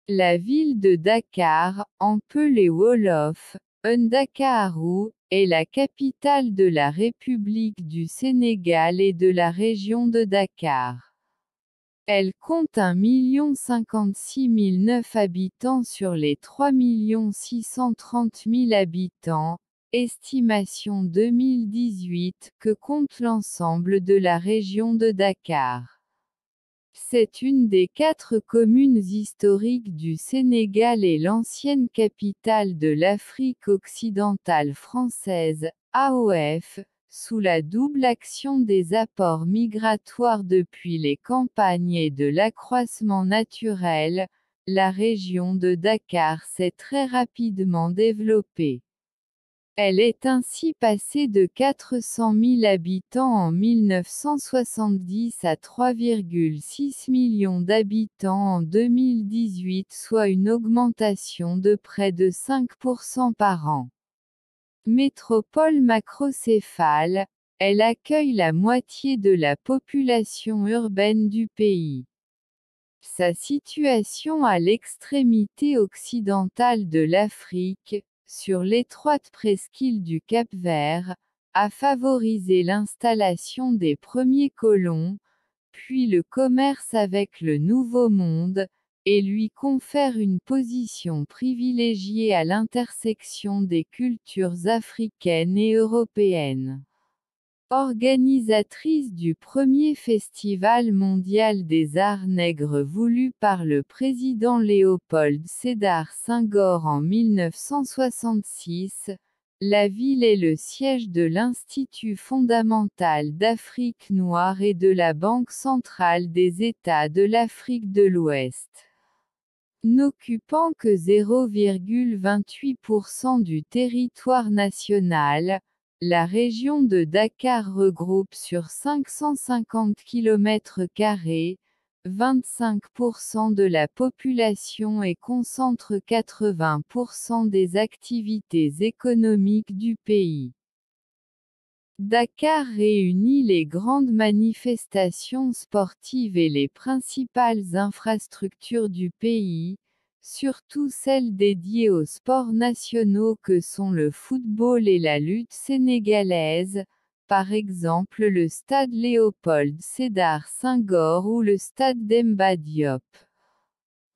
La ville de Dakar, en pelé wolof, Ndakaaru, est la capitale de la République du Sénégal et de la région de Dakar. Elle compte 1 056 009 habitants sur les 3 630 000 habitants, estimation 2018, que compte l'ensemble de la région de Dakar. C'est une des 4 communes historiques du Sénégal et l'ancienne capitale de l'Afrique occidentale française, AOF, sous la double action des apports migratoires depuis les campagnes et de l'accroissement naturel. La région de Dakar s'est très rapidement développée. Elle est ainsi passée de 400 000 habitants en 1970 à 3,6 millions d'habitants en 2018, soit une augmentation de près de 5% par an. Métropole macrocéphale, elle accueille la moitié de la population urbaine du pays. Sa situation à l'extrémité occidentale de l'Afrique, sur l'étroite presqu'île du Cap-Vert, a favorisé l'installation des premiers colons, puis le commerce avec le Nouveau Monde, et lui confère une position privilégiée à l'intersection des cultures africaines et européennes. Organisatrice du premier Festival mondial des arts nègres voulu par le président Léopold Sédar Senghor en 1966, la ville est le siège de l'Institut fondamental d'Afrique noire et de la Banque centrale des États de l'Afrique de l'Ouest. N'occupant que 0,28% du territoire national, la région de Dakar regroupe sur 550 km², 25% de la population et concentre 80% des activités économiques du pays. Dakar réunit les grandes manifestations sportives et les principales infrastructures du pays, surtout celles dédiées aux sports nationaux que sont le football et la lutte sénégalaise, par exemple le stade Léopold Sédar Senghor ou le stade Demba Diop.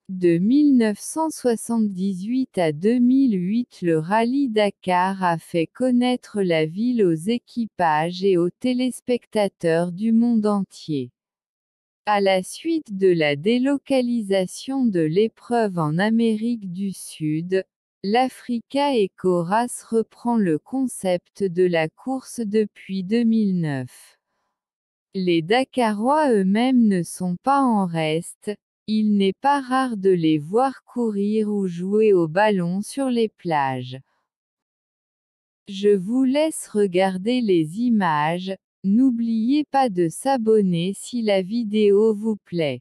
De 1978 à 2008, le Rallye Dakar a fait connaître la ville aux équipages et aux téléspectateurs du monde entier. À la suite de la délocalisation de l'épreuve en Amérique du Sud, l'Africa Eco Race reprend le concept de la course depuis 2009. Les Dakarois eux-mêmes ne sont pas en reste. Il n'est pas rare de les voir courir ou jouer au ballon sur les plages. Je vous laisse regarder les images, n'oubliez pas de s'abonner si la vidéo vous plaît.